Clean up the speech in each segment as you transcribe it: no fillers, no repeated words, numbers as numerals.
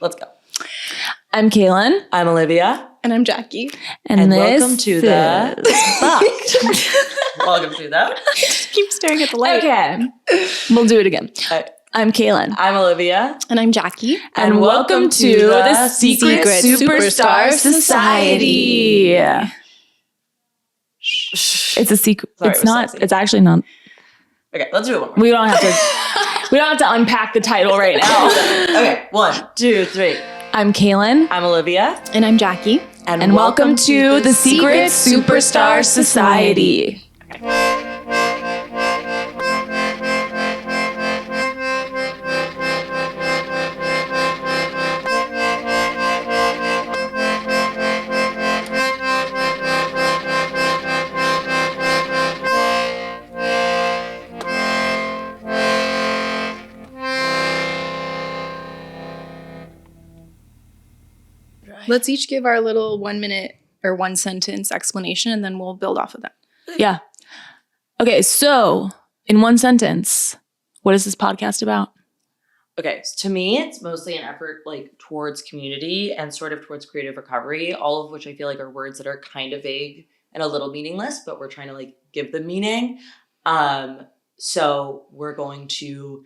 Let's go. I'm Kaylin. I'm Olivia. And I'm Jackie. And welcome to the Fucked. Welcome to the Keep staring at the light. Okay. We'll do it again. I'm Kaylin. I'm Olivia. And I'm Jackie. And welcome to the Secret Superstar Society. It's a secret. Sorry, it's it was not. sexy. It's actually not. Okay, let's do it one more. We don't have to. We don't have to unpack the title right now. Okay, 1, 2, 3. I'm Kaylin. I'm Olivia. And I'm Jackie. And welcome to the Secret Superstar Society. Let's each give our little 1 minute or 1 sentence explanation, and then we'll build off of that. Yeah. Okay, so in 1 sentence, what is this podcast about? Okay, so to me, it's mostly an effort towards community and sort of towards creative recovery, all of which I feel like are words that are kind of vague and a little meaningless, but we're trying to give them meaning. So we're going to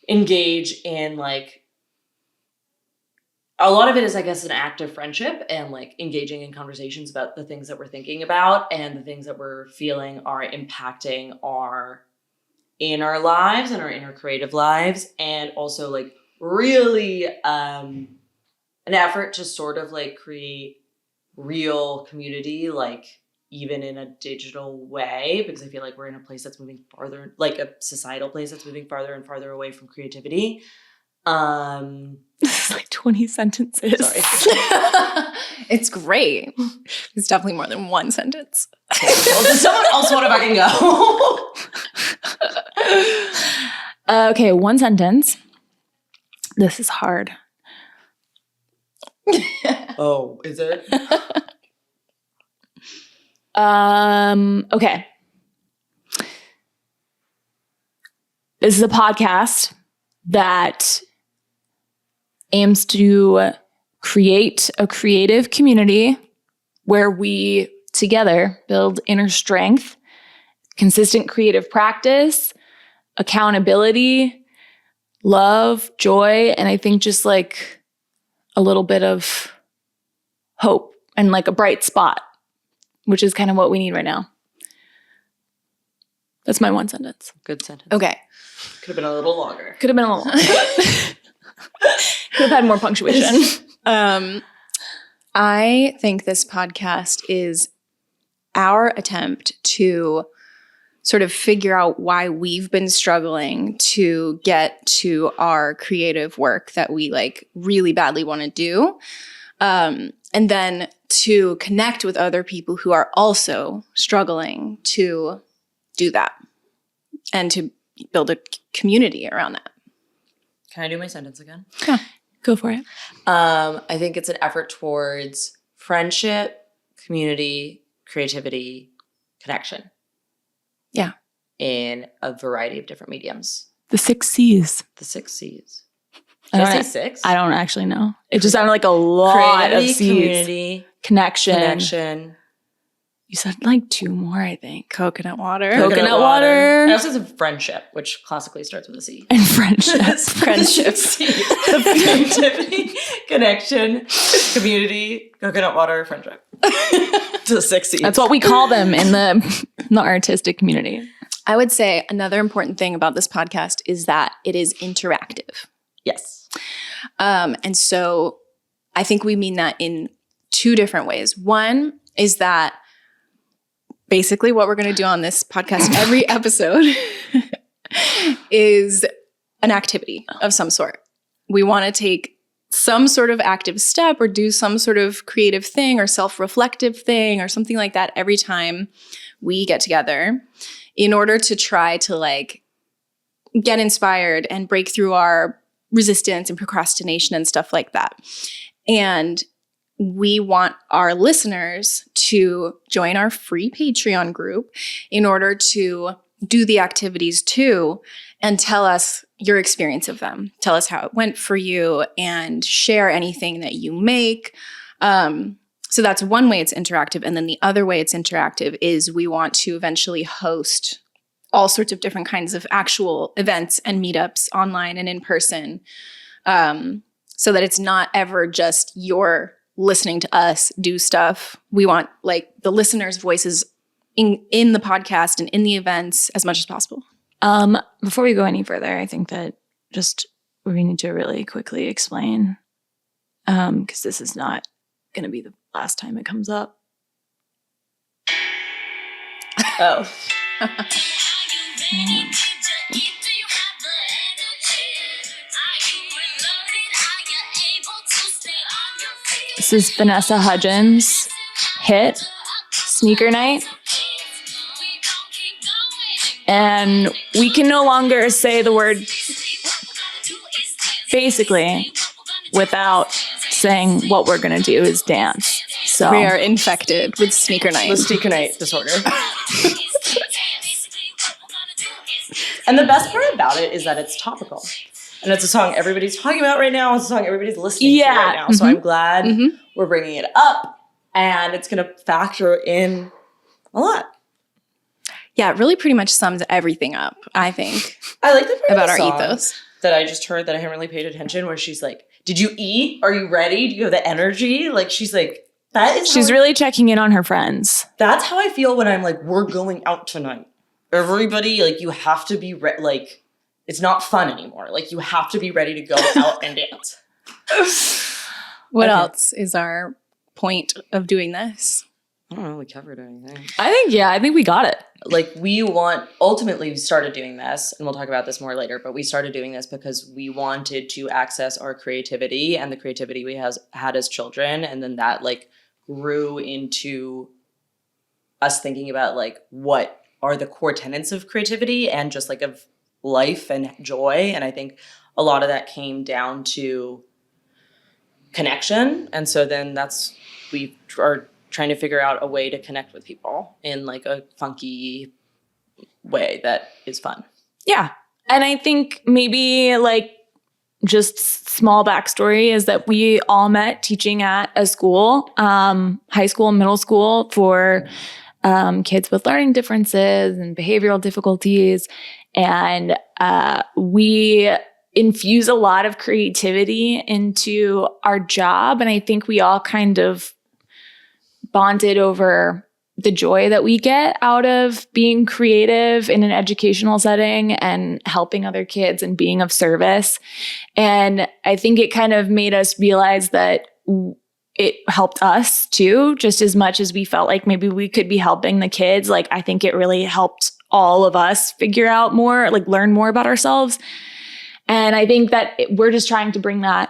engage in a lot of it is, I guess, an act of friendship and engaging in conversations about the things that we're thinking about and the things that we're feeling are impacting our inner lives and our inner creative lives. And also really an effort to sort of create real community, even in a digital way, because I feel like we're in a place that's moving farther, a societal place that's moving farther and farther away from creativity. This is 20 sentences. Sorry. It's great. It's definitely more than 1 sentence. Okay, well, does someone else want to fucking go? Okay, 1 sentence. This is hard. Oh, is it? Okay. This is a podcast that aims to create a creative community where we together build inner strength, consistent creative practice, accountability, love, joy, and I think just a little bit of hope and a bright spot, which is kind of what we need right now. That's my 1 sentence. Good sentence. Okay. Could have been a little longer. Could have been a little longer. Could have had more punctuation. I think this podcast is our attempt to sort of figure out why we've been struggling to get to our creative work that we really badly want to do. And then to connect with other people who are also struggling to do that and to build a community around that. Can I do my sentence again? Yeah, go for it. I think it's an effort towards friendship, community, creativity, connection. Yeah. In a variety of different mediums. The 6 C's. The 6 C's. I Did I say 6? I don't actually know. It just sounded like a lot of C's. Community, Connection. You said 2 more, I think. Coconut water. Coconut water. I also said friendship, which classically starts with a C. And friendship. Friendship. Creativity, connection, community, coconut water, friendship. To 6 C's. That's what we call them in the artistic community. I would say another important thing about this podcast is that it is interactive. Yes. And so I think we mean that in 2 different ways. One is that basically what we're going to do on this podcast every episode is an activity of some sort. We want to take some sort of active step or do some sort of creative thing or self-reflective thing or something like that every time we get together in order to try to get inspired and break through our resistance and procrastination and stuff like that. And we want our listeners to join our free Patreon group in order to do the activities too and tell us your experience of them. Tell us how it went for you and share anything that you make. So that's one way it's interactive. And then the other way it's interactive is we want to eventually host all sorts of different kinds of actual events and meetups online and in person, so that it's not ever just you're listening to us do stuff. We want like the listeners' voices in the podcast and in the events as much as possible. Before we go any further, I think that just we need to really quickly explain, because this is not going to be the last time it comes up. Oh. This is Vanessa Hudgens' hit, Sneakernight. And we can no longer say the word basically without saying what we're going to do is dance. So We are infected with Sneakernight. The Sneakernight Disorder. And the best part about it is that it's topical. And it's a song everybody's talking about right now. It's a song everybody's listening to right now. So I'm glad we're bringing it up. And it's going to factor in a lot. Yeah, it really pretty much sums everything up, I think, I like the part about of the our song ethos. that I just heard that I haven't really paid attention, where she's like, did you eat? Are you ready? Do you have the energy? Like, she's like, that is she's really checking in on her friends. that's how I feel when I'm like, we're going out tonight. Everybody, like, you have to be like, it's not fun anymore. Like, you have to be ready to go out and dance. What else is our point of doing this? I don't know, we covered anything. I think we got it. Like, ultimately we started doing this, and we'll talk about this more later, but we started doing this because we wanted to access our creativity and the creativity we had as children. And then that like grew into us thinking about like, what are the core tenets of creativity and just like of life and joy. And I think a lot of that came down to connection. And so then we are trying to figure out a way to connect with people in like a funky way that is fun. Yeah. And I think maybe like just small backstory is that we all met teaching at a school, high school and middle school for kids with learning differences and behavioral difficulties. And we infuse a lot of creativity into our job. And I think we all kind of bonded over the joy that we get out of being creative in an educational setting and helping other kids and being of service. And I think it kind of made us realize that it helped us too, just as much as we felt like maybe we could be helping the kids. Like, I think it really helped all of us figure out more, like learn more about ourselves. And I think that we're just trying to bring that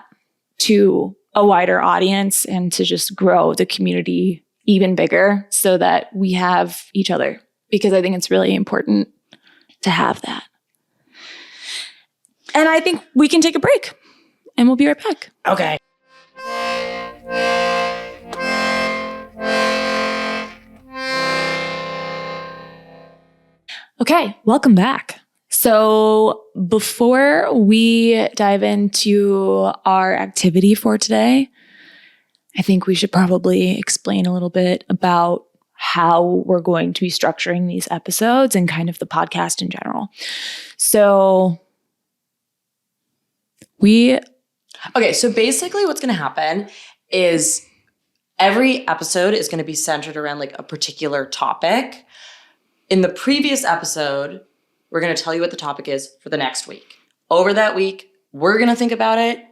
to a wider audience and to just grow the community even bigger so that we have each other, because I think it's really important to have that. And I think we can take a break and we'll be right back. Okay. Okay, welcome back. So before we dive into our activity for today, I think we should probably explain a little bit about how we're going to be structuring these episodes and kind of the podcast in general. So So basically what's going to happen is every episode is going to be centered around like a particular topic. In the previous episode, we're going to tell you what the topic is for the next week. Over that week, we're going to think about it,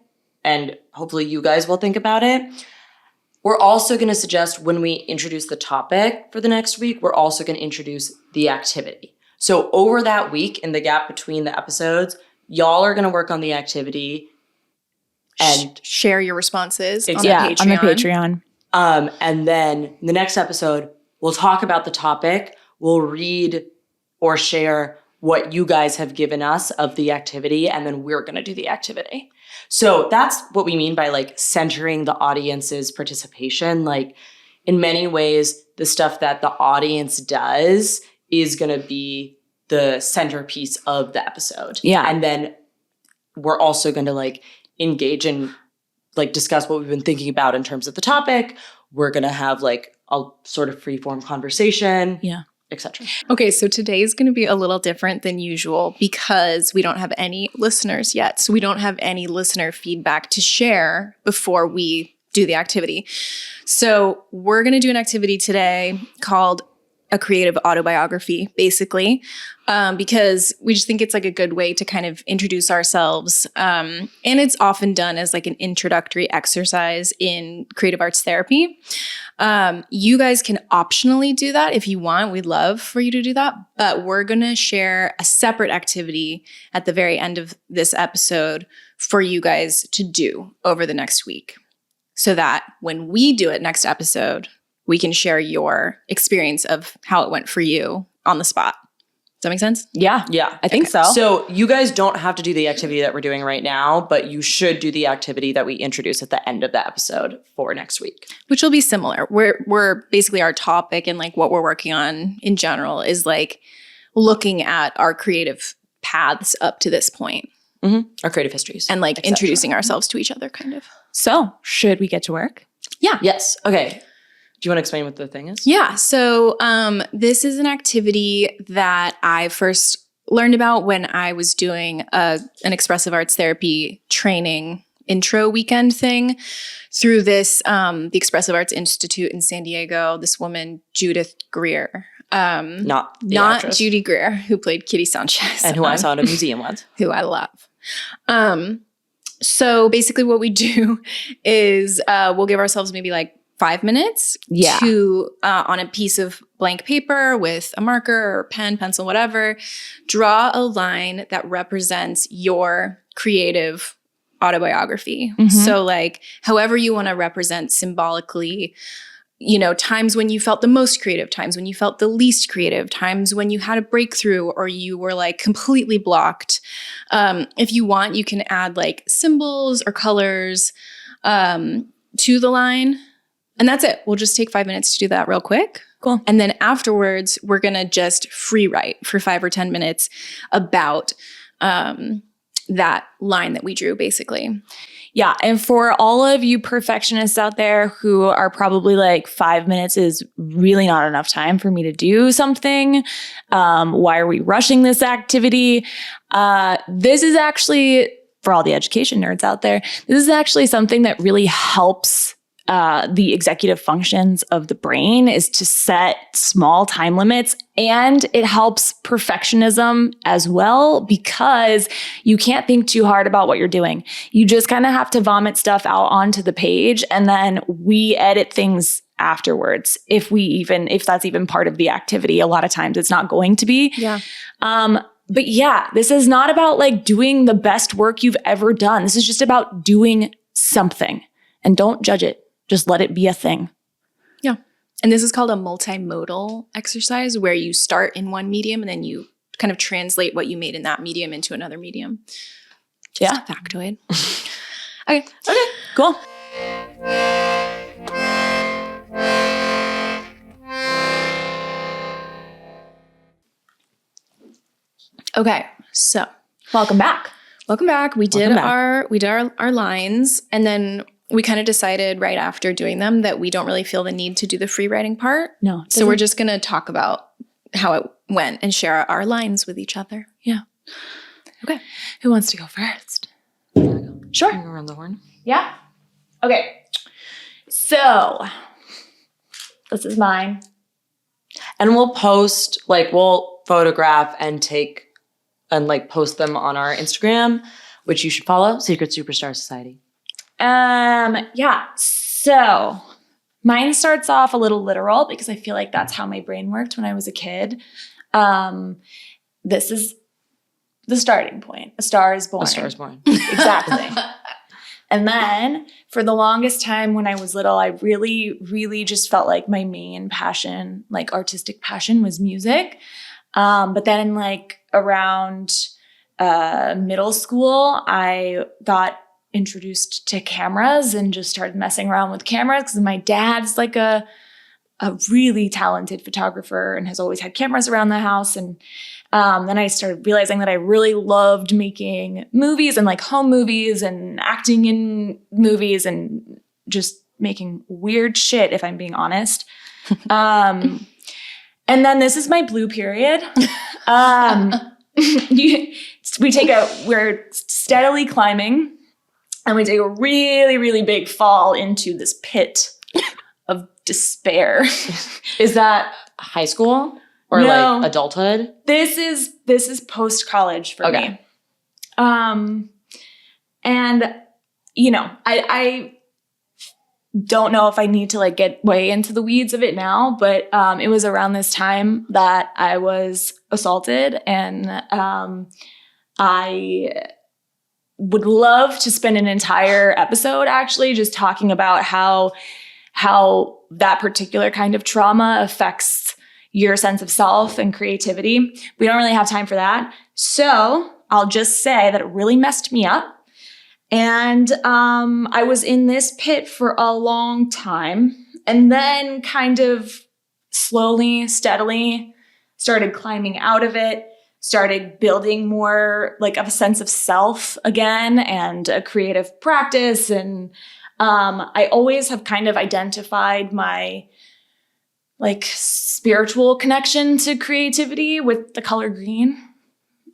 and hopefully you guys will think about it. We're also going to suggest when we introduce the topic for the next week, we're also going to introduce the activity. So over that week, in the gap between the episodes, y'all are going to work on the activity and share your responses on the on the Patreon. Patreon. And then in the next episode, we'll talk about the topic. We'll read or share what you guys have given us of the activity, and then we're going to do the activity. So that's what we mean by like centering the audience's participation. Like, in many ways, the stuff that the audience does is going to be the centerpiece of the episode. Yeah. And then we're also going to like engage in like discuss what we've been thinking about in terms of the topic. We're going to have like a sort of free-form conversation. Yeah. Etc. Okay, so today is going to be a little different than usual because we don't have any listeners yet. So we don't have any listener feedback to share before we do the activity. So we're going to do an activity today called a creative autobiography, basically, because we just think it's like a good way to kind of introduce ourselves. And it's often done as like an introductory exercise in creative arts therapy. You guys can optionally do that if you want. We'd love for you to do that. But we're going to share a separate activity at the very end of this episode for you guys to do over the next week, so that when we do it next episode, we can share your experience of how it went for you on the spot. Does that make sense? Yeah. Yeah. I think so. So you guys don't have to do the activity that we're doing right now, but you should do the activity that we introduce at the end of the episode for next week. Which will be similar. We're basically our topic and like what we're working on in general is like looking at our creative paths up to this point. Mm-hmm. Our creative histories. And like et cetera. introducing ourselves to each other kind of. So should we get to work? Yeah. Yes. Okay. Do you want to explain what the thing is? Yeah. So this is an activity that I first learned about when I was doing an expressive arts therapy training intro weekend thing through this, the Expressive Arts Institute in San Diego, this woman, Judith Greer. Not Not Judy Greer, who played Kitty Sanchez. And who I saw at a museum once. Who I love. So basically what we do is we'll give ourselves maybe like 5 minutes to, on a piece of blank paper with a marker or pen, pencil, whatever, draw a line that represents your creative autobiography. Mm-hmm. So like however you want to represent symbolically, you know, times when you felt the most creative, times when you felt the least creative, times when you had a breakthrough or you were like completely blocked. If you want, you can add like symbols or colors to the line. And that's it. We'll just take 5 minutes to do that real quick. Cool. And then afterwards, we're going to just free write for 5 or 10 minutes about that line that we drew, basically. Yeah. And for all of you perfectionists out there who are probably like 5 minutes is really not enough time for me to do something. Why are we rushing this activity? This is actually, for all the education nerds out there, this is actually something that really helps the executive functions of the brain, is to set small time limits, and it helps perfectionism as well because you can't think too hard about what you're doing. You just kind of have to vomit stuff out onto the page, and then we edit things afterwards. If that's even part of the activity, a lot of times it's not going to be. Yeah. But yeah, this is not about like doing the best work you've ever done. This is just about doing something, and don't judge it. Just let it be a thing. Yeah. And this is called a multimodal exercise where you start in one medium and then you kind of translate what you made in that medium into another medium. Just a factoid. Okay. Cool. Okay. So Welcome back. welcome back. We did our lines, and then we kind of decided right after doing them that we don't really feel the need to do the free writing part. No. So we're just going to talk about how it went and share our lines with each other. Yeah. Okay. Who wants to go first? Sure. Go around the horn. Yeah. Okay. So this is mine. And we'll photograph and post them on our Instagram, which you should follow, Secret Superstar Society. Yeah. So mine starts off a little literal because I feel like that's how my brain worked when I was a kid. This is the starting point. A star is born. A Star is Born. Exactly. And then for the longest time when I was little, I really, really just felt like my main passion, like artistic passion, was music. But then like around middle school, I got introduced to cameras and just started messing around with cameras because my dad's like a a really talented photographer and has always had cameras around the house. And then I started realizing that I really loved making movies and like home movies and acting in movies and just making weird shit, if I'm being honest. And then this is my blue period. We're steadily climbing and we take a really, really big fall into this pit of despair. Is that high school or No. like adulthood? This is post-college for me. And you know, I don't know if I need to like get way into the weeds of it now, but it was around this time that I was assaulted, and I would love to spend an entire episode actually just talking about how that particular kind of trauma affects your sense of self and creativity. We don't really have time for that. So I'll just say that it really messed me up. And I was in this pit for a long time, and then kind of slowly, steadily started climbing out of it, started building more like of a sense of self again and a creative practice. And I always have kind of identified my like spiritual connection to creativity with the color green.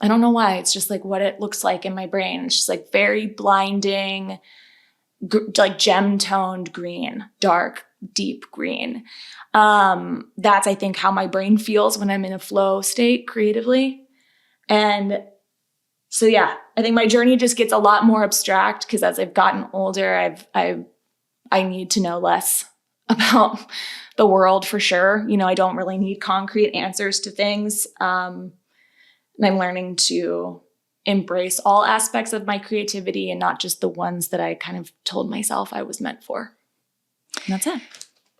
I don't know why. It's just like what it looks like in my brain. It's just like very blinding, like gem-toned green, dark, deep green. That's, I think, how my brain feels when I'm in a flow state creatively. And so, yeah, I think my journey just gets a lot more abstract because as I've gotten older, I need to know less about the world for sure. You know, I don't really need concrete answers to things. And I'm learning to embrace all aspects of my creativity and not just the ones that I kind of told myself I was meant for. And that's it.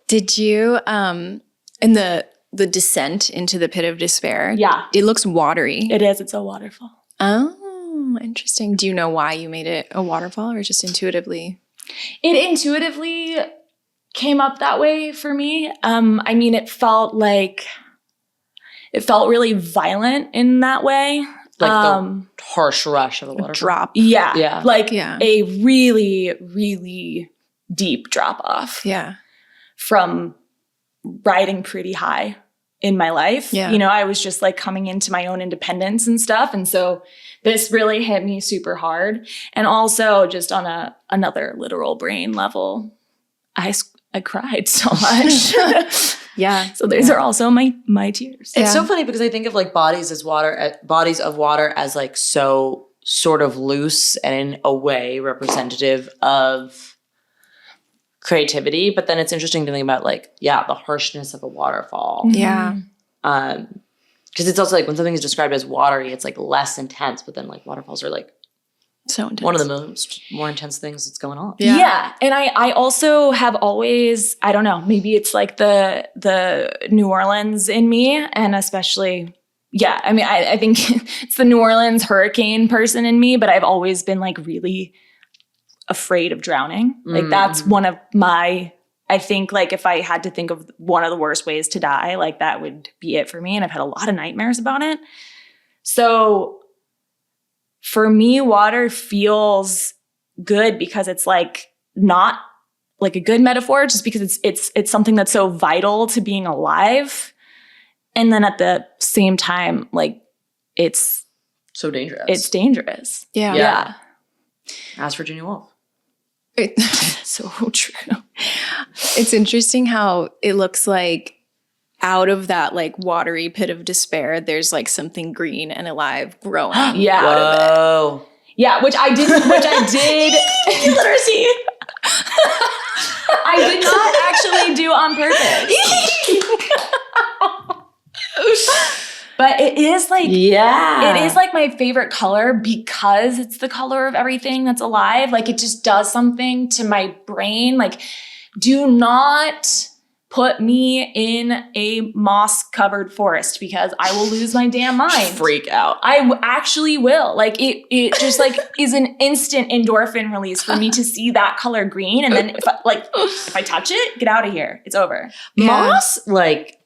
Did you, in the descent into the pit of despair? Yeah. It looks watery. It is. It's a waterfall. Oh, interesting. Do you know why you made it a waterfall or just intuitively? It intuitively came up that way for me. I mean, it felt really violent in that way. Like the harsh rush of a waterfall. Drop. Yeah. Yeah. Like Yeah. a really, really deep drop off Yeah. from riding pretty high in my life. Yeah. You know, I was just like coming into my own independence and stuff. And so this really hit me super hard. And also just on another literal brain level, I cried so much. Yeah. So these are also my tears. It's so funny because I think of like bodies of water as like so sort of loose and in a way representative of creativity. But then it's interesting to think about like, yeah, the harshness of a waterfall. Yeah. Because it's also like when something is described as watery, it's like less intense. But then like waterfalls are like So intense. one of the more intense things that's going on. Yeah. And I also have always, I don't know, maybe it's like the New Orleans in me, and especially, yeah, I mean, I think it's the New Orleans hurricane person in me, but I've always been like really afraid of drowning. Like that's one of my, I think like if I had to think of one of the worst ways to die, like that would be it for me. And I've had a lot of nightmares about it. So for me, water feels good because it's like not like a good metaphor, just because it's something that's so vital to being alive. And then at the same time, like it's So dangerous. It's dangerous. Yeah. Yeah. Ask Virginia Woolf. So true. It's interesting how it looks like out of that like watery pit of despair, there's like something green and alive growing. Yeah. Whoa. Yeah, which I did literacy. I did not actually do on purpose. But it is like, Yeah. it is like my favorite color because it's the color of everything that's alive. Like it just does something to my brain. Like do not put me in a moss-covered forest because I will lose my damn mind. Freak out. Actually will. Like it just like is an instant endorphin release for me to see that color green. And then if I touch it, get out of here. It's over. Moss, like,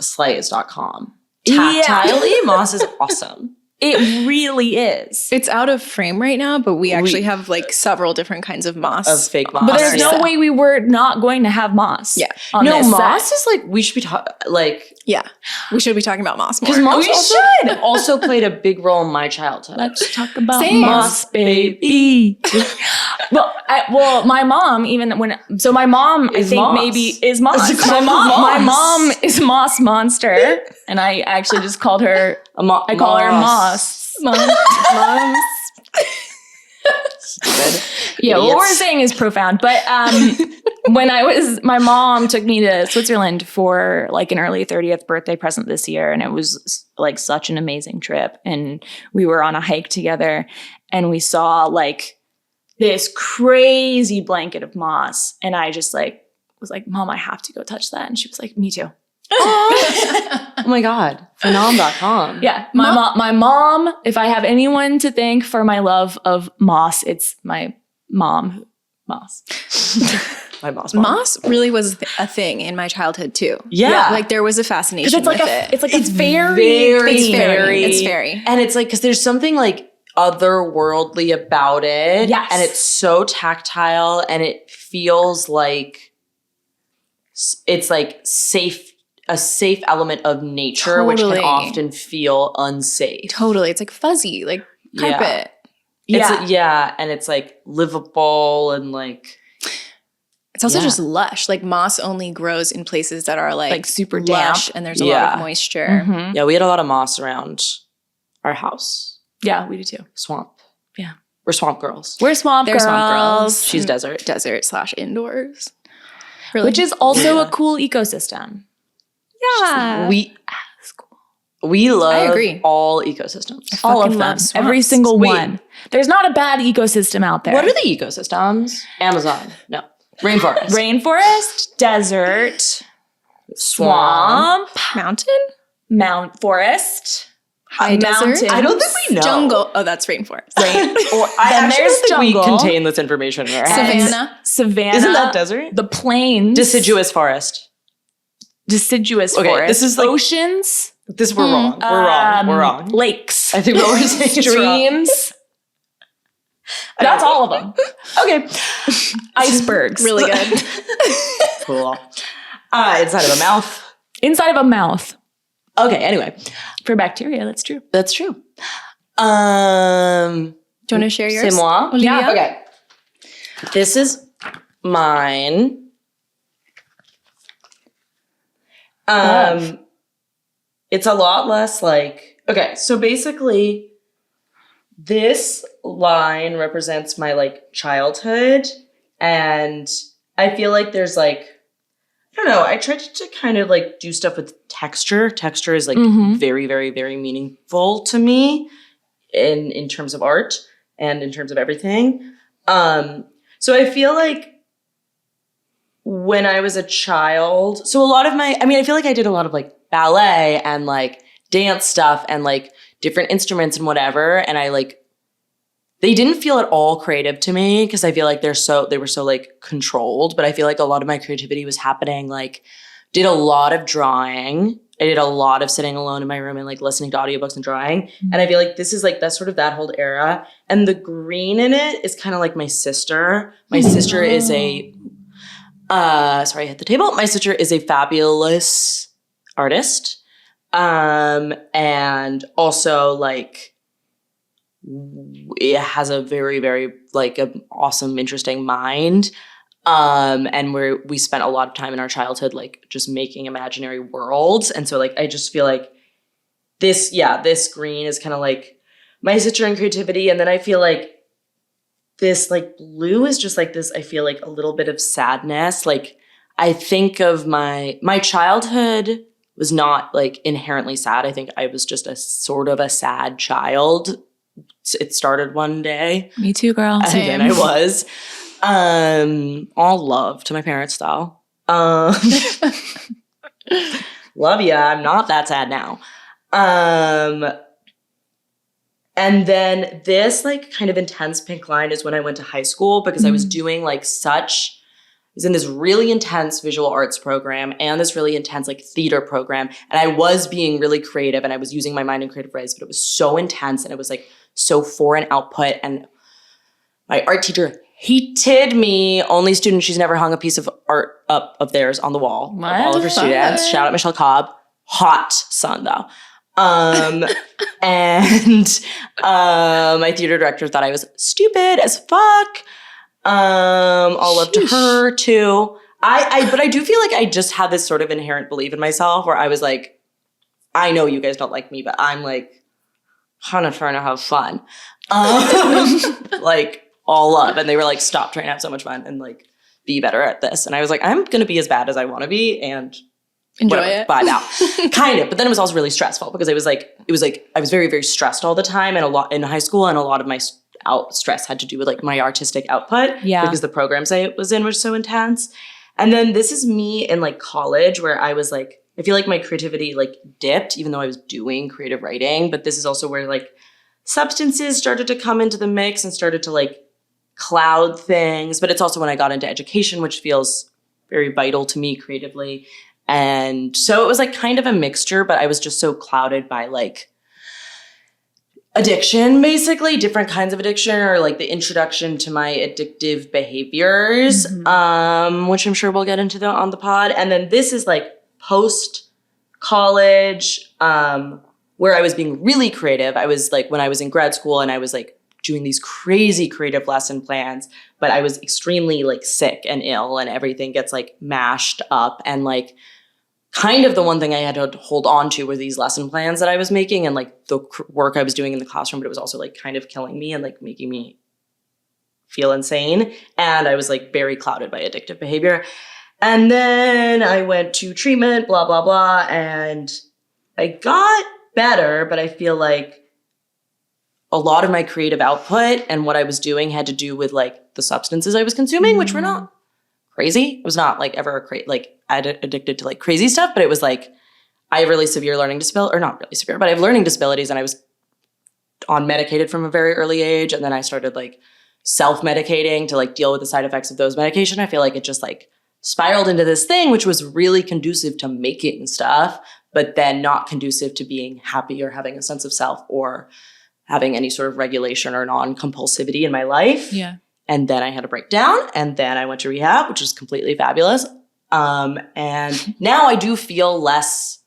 slays.com. Yeah. Tactilely, Moss is awesome. It really is. It's out of frame right now, but we actually have like several different kinds of moss. Of fake moss. But there's no way we were not going to have moss. Yeah. On No, this Moss set. is like, we should be like, Yeah. We should be talking about moss more. because Moss We also played a big role in my childhood. Let's talk about Same. moss, baby. well, my mom, my mom, I Is think moss. maybe is moss. It's My called my moss. mom is Moss Monster, and I actually just called her. I call her Moss. Moss. Yeah, what Idiots. we're saying is profound. But my mom took me to Switzerland for like an early 30th birthday present this year. And it was like such an amazing trip. And we were on a hike together and we saw like this crazy blanket of moss. And I just like was like, Mom, I have to go touch that. And she was like, me too. Oh my God. Phenom.com. Yeah. My mom, if I have anyone to thank for my love of moss, it's my mom, Moss. My boss. Moss really was a thing in my childhood too. Yeah. Like there was a fascination Because with it. it's very It's very. And it's like, because there's something like otherworldly about it. Yes. And it's so tactile and it feels like it's like a safe element of nature, which Totally. can often feel unsafe. Totally. It's like fuzzy, like carpet. Yeah. And it's like livable and like, It's also Yeah. just lush. Like moss only grows in places that are like super lush damp. and there's a Yeah. lot of moisture. Mhm. yeah, we had a lot of moss around our house. Yeah, we do too. Swamp. Yeah. We're swamp girls. We're swamp They're girls. swamp girls. She's desert. Desert/indoors. Really. Which is also Yeah. a cool ecosystem. yeah. We love agree. all ecosystems. All of fucking them. love swamps. Every single Wait. one. There's not a bad ecosystem out there. What are the ecosystems? Amazon. No. Rainforest. Rainforest, desert, Swamp. Mountain? forest, High desert? mountain. I don't think we know. Jungle. Oh, that's rainforest. Rain, Or I Then actually there's don't think we jungle. contain this information in our heads. Savannah. Savannah. Isn't that desert? The plains. Deciduous forest. Deciduous Okay, forest. this is like- oceans. This we're wrong. We're wrong. We're wrong. Lakes. I think what we're saying is wrong. Streams. That's all of them. Okay. Icebergs. Really good. Cool. Inside of a mouth. Inside of a mouth. Okay, anyway. For bacteria, that's true. That's true. Do you want to share yours? C'est moi. Olivia? Yeah. Okay. This is mine. It's a lot less like, okay, so basically this line represents my like childhood, and I feel like there's like, I don't know, I tried to kind of like do stuff with texture. Texture is like Mhm. very, very, very meaningful to me in terms of art and in terms of everything. So I feel like when I was a child, so a lot of I feel like I did a lot of like ballet and like dance stuff and like different instruments and whatever. And I like, they didn't feel at all creative to me because I feel like they were so like controlled, but I feel like a lot of my creativity was happening, like did a lot of drawing. I did a lot of sitting alone in my room and like listening to audiobooks and drawing. Mm-hmm. And I feel like this is like, that's sort of that whole era. And the green in it is kind of like my sister. My sister is sorry, I hit the table. My sister is a fabulous artist. And also like it has a very, very like an awesome, interesting mind. And we spent a lot of time in our childhood, like just making imaginary worlds. And so like, I just feel like this green is kind of like my sister in creativity. And then I feel like this like blue is just like this, I feel like a little bit of sadness. Like I think of my childhood was not like inherently sad. I think I was just a sort of a sad child. It started one day. Me too, girl. And then I was. All love to my parents though. Love ya. I'm not that sad now. And then this like kind of intense pink line is when I went to high school because I was doing like I was in this really intense visual arts program and this really intense like theater program. And I was being really creative and I was using my mind in creative ways, but it was so intense and it was like so foreign output. And my art teacher hated me. Only student, she's never hung a piece of art up of theirs on the wall of all of her students. Shout out Michelle Cobb. Hot son though. And my theater director thought I was stupid as fuck. All love to her too. But I do feel like I just had this sort of inherent belief in myself where I was like, I know you guys don't like me, but I'm like kind of trying to have fun. Like all love. And they were like, stop trying to have so much fun and like be better at this. And I was like, I'm going to be as bad as I want to be and enjoy it. Vibe out. Kind of. But then it was also really stressful because it was like I was very, very stressed all the time and a lot in high school, and a lot of my stress had to do with like my artistic output. Yeah. Because the programs I was in were so intense. And then this is me in like college where I was like, I feel like my creativity like dipped even though I was doing creative writing. But this is also where like substances started to come into the mix and started to like cloud things. But it's also when I got into education, which feels very vital to me creatively. And so it was like kind of a mixture, but I was just so clouded by like addiction, basically, different kinds of addiction or like the introduction to my addictive behaviors, which I'm sure we'll get into on the pod. And then this is like post-college where I was being really creative. I was like when I was in grad school and I was like doing these crazy creative lesson plans, but I was extremely like sick and ill and everything gets like mashed up and like kind of the one thing I had to hold on to were these lesson plans that I was making and like the work I was doing in the classroom, but it was also like kind of killing me and like making me feel insane. And I was like very clouded by addictive behavior. And then I went to treatment, blah, blah, blah. And I got better, but I feel like a lot of my creative output and what I was doing had to do with like the substances I was consuming, which were not crazy. I was not like ever addicted to like crazy stuff, but it was like I have really severe learning disability, or not really severe, but I have learning disabilities and I was on medicated from a very early age. And then I started like self-medicating to like deal with the side effects of those medication. I feel like it just like spiraled into this thing, which was really conducive to making stuff, but then not conducive to being happy or having a sense of self or having any sort of regulation or non-compulsivity in my life. Yeah. And then I had a breakdown and then I went to rehab, which was completely fabulous. And now I do feel less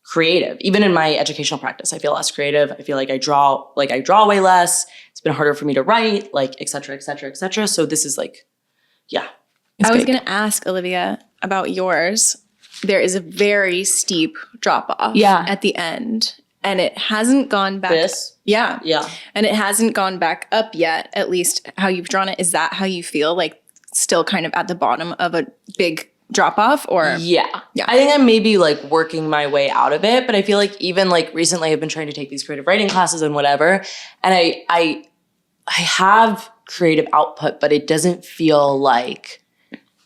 creative. Even in my educational practice, I feel less creative. I feel like I draw way less. It's been harder for me to write, like, et cetera, et cetera, et cetera. So this is like, yeah. I was going to ask Olivia about yours. There is a very steep drop off at the end. And it hasn't gone back. This? Yeah. Yeah. And it hasn't gone back up yet, at least how you've drawn it. Is that how you feel? Like still kind of at the bottom of a big drop off or? Yeah. I think I'm maybe like working my way out of it. But I feel like even like recently I've been trying to take these creative writing classes and whatever. And I have creative output, but it doesn't feel like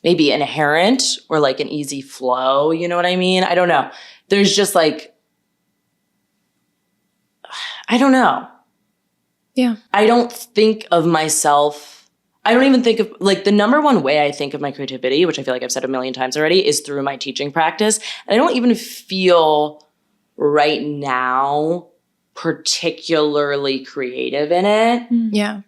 maybe inherent or like an easy flow. You know what I mean? I don't know. There's just like, I don't know. Yeah. I don't think of myself. I don't even think of like the number one way I think of my creativity, which I feel like I've said a million times already, is through my teaching practice. And I don't even feel right now particularly creative in it. Yeah.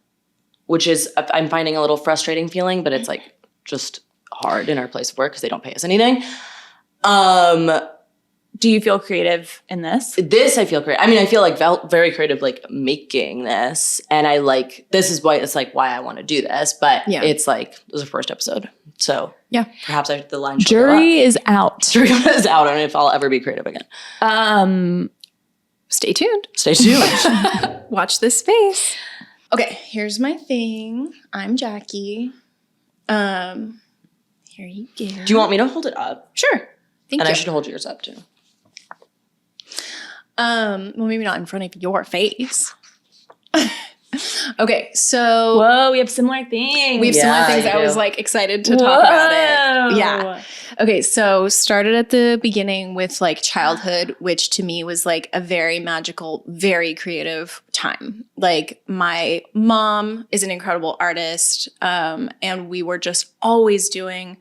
Which is, I'm finding a little frustrating feeling, but it's like just hard in our place of work because they don't pay us anything. Do you feel creative in this? This I feel creative. I mean, I feel like very creative, like making this. And I like, this is why it's like why I want to do this. But it's like, this is the first episode. So perhaps the line should Jury is out. Jury is out. I don't know if I'll ever be creative again. Stay tuned. Stay tuned. Watch this space. Okay, here's my thing. I'm Jackie. Here you go. Do you want me to hold it up? Sure. Thank you. I should hold yours up too. Well, maybe not in front of your face. Okay, so Whoa, we have similar things. we have similar Yeah, things. you I was do. like excited to talk about it. Whoa. Yeah. Okay, so started at the beginning with like childhood, which to me was like a very magical, very creative time. Like my mom is an incredible artist, and we were just always doing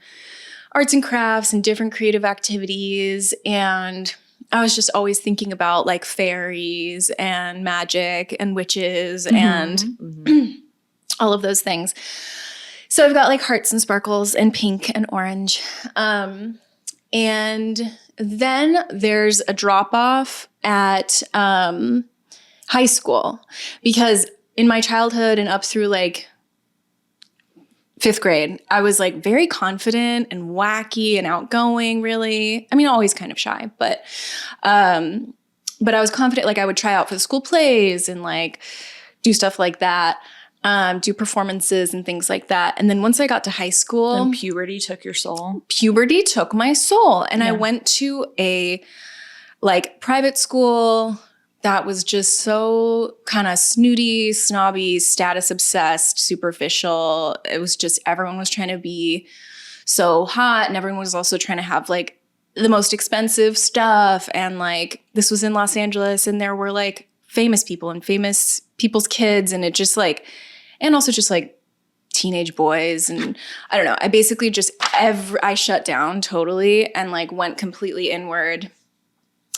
arts and crafts and different creative activities. And I was just always thinking about like fairies and magic and witches and Mhm. all of those things. So I've got like hearts and sparkles and pink and orange. And then there's a drop off at high school because in my childhood and up through like 5th grade, I was like very confident and wacky and outgoing, really. I mean, always kind of shy, but I was confident. Like I would try out for the school plays and like do stuff like that, do performances and things like that. And then once I got to high school, And puberty took your soul. puberty took my soul. And I Yeah. went to a like private school that was just so kind of snooty, snobby, status obsessed, superficial. It was just everyone was trying to be so hot and everyone was also trying to have like the most expensive stuff. And like this was in Los Angeles and there were like famous people and famous people's kids and it just like, and also just like teenage boys. And I don't know, I basically just, I shut down totally and like went completely inward.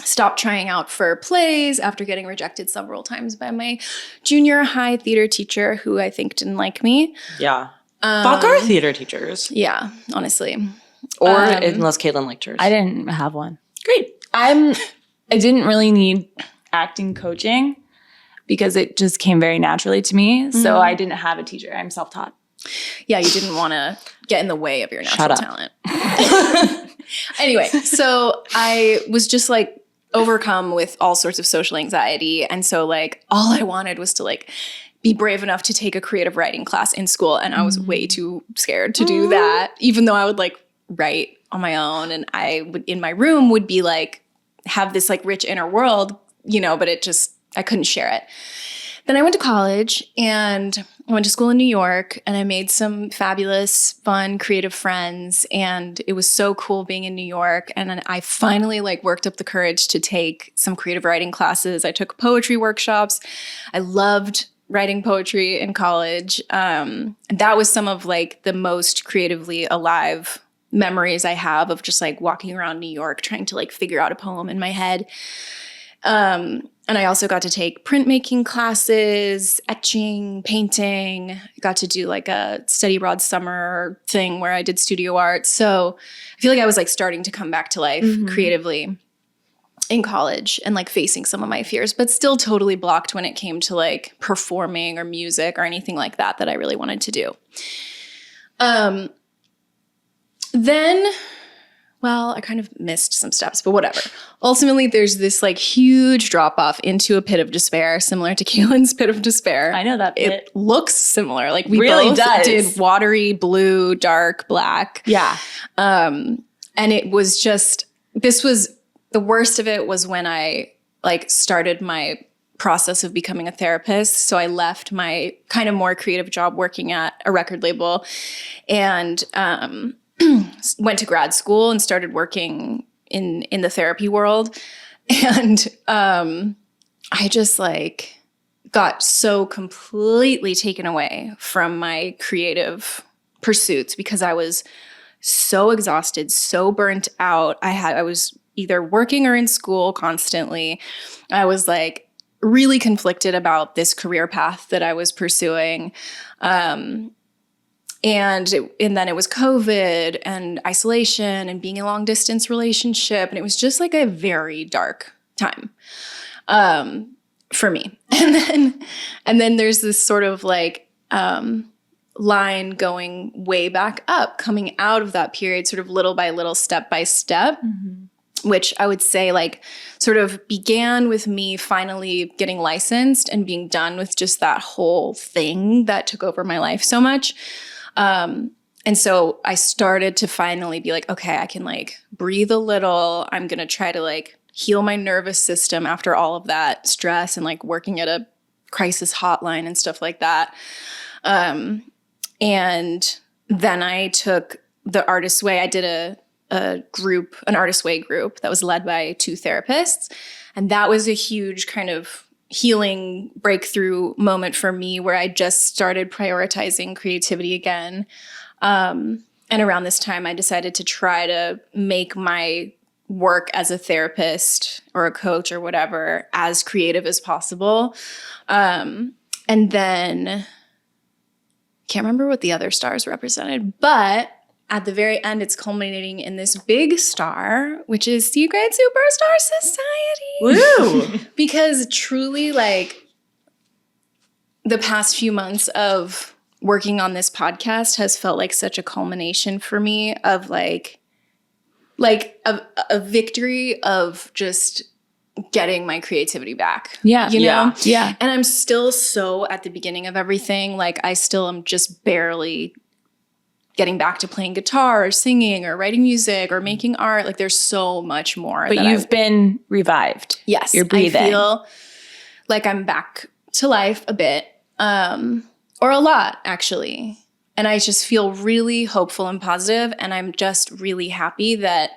Stopped trying out for plays after getting rejected several times by my junior high theater teacher, who I think didn't like me. Yeah. Fuck our theater teachers. Yeah, honestly. Or unless Caitlin liked hers. I didn't have one. Great. I didn't really need acting coaching because it just came very naturally to me. So I didn't have a teacher. I'm self-taught. Yeah, you didn't want to get in the way of your Shut natural up. talent. Anyway, so I was just like overcome with all sorts of social anxiety. And so like all I wanted was to like be brave enough to take a creative writing class in school. And I was way too scared to do that, even though I would like write on my own. And I would in my room would be like, have this like rich inner world, you know, but it just, I couldn't share it. Then I went to college and I went to school in New York and I made some fabulous, fun, creative friends. And it was so cool being in New York. And then I finally like worked up the courage to take some creative writing classes. I took poetry workshops. I loved writing poetry in college. And that was some of like the most creatively alive memories I have of just like walking around New York trying to like figure out a poem in my head. And I also got to take printmaking classes, etching, painting. I got to do like a study abroad summer thing where I did studio art. So I feel like I was like starting to come back to life creatively in college and like facing some of my fears, but still totally blocked when it came to like performing or music or anything like that I really wanted to do. Then, well, I kind of missed some steps, but whatever. Ultimately, there's this like huge drop off into a pit of despair, similar to Kaylin's pit of despair. I know that bit. It looks similar. Like we Really both does. did watery blue, dark black. Yeah. And it was just, this was, the worst of it was when I like started my process of becoming a therapist. So I left my kind of more creative job working at a record label and went to grad school and started working in the therapy world. And I just like got so completely taken away from my creative pursuits because I was so exhausted, so burnt out. I was either working or in school constantly. I was like really conflicted about this career path that I was pursuing. And then it was COVID and isolation and being in a long distance relationship. And it was just like a very dark time for me. And then there's this sort of like line going way back up, coming out of that period, sort of little by little, step by step, which I would say like sort of began with me finally getting licensed and being done with just that whole thing that took over my life so much. And so I started to finally be like, okay, I can like breathe a little. I'm going to try to like heal my nervous system after all of that stress and like working at a crisis hotline and stuff like that. And then I took the Artist's Way. I did an Artist's Way group that was led by 2 therapists. And that was a huge kind of healing breakthrough moment for me where I just started prioritizing creativity again. And around this time, I decided to try to make my work as a therapist or a coach or whatever as creative as possible. And then can't remember what the other stars represented, but at the very end, it's culminating in this big star, which is Secret Superstar Society. Woo! Because truly, like, the past few months of working on this podcast has felt like such a culmination for me of like a victory of just getting my creativity back. Yeah. You know? Yeah. And I'm still so at the beginning of everything. Like, I still am just barely getting back to playing guitar or singing or writing music or making art. Like, there's so much more. But you've been revived. Yes. You're breathing. I feel like I'm back to life a bit, or a lot, actually. And I just feel really hopeful and positive. And I'm just really happy that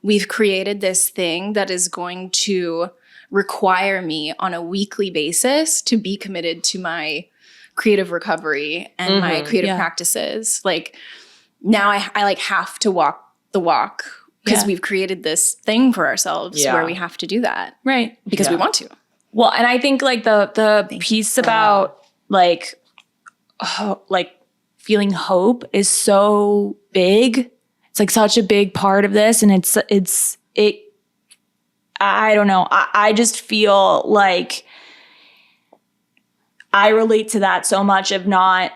we've created this thing that is going to require me on a weekly basis to be committed to my creative recovery and my creative practices. Like, now I like have to walk the walk because we've created this thing for ourselves where we have to do that. Right. Because we want to. Well, and I think like the piece about like feeling hope is so big. It's like such a big part of this. And I don't know. I just feel like I relate to that so much of not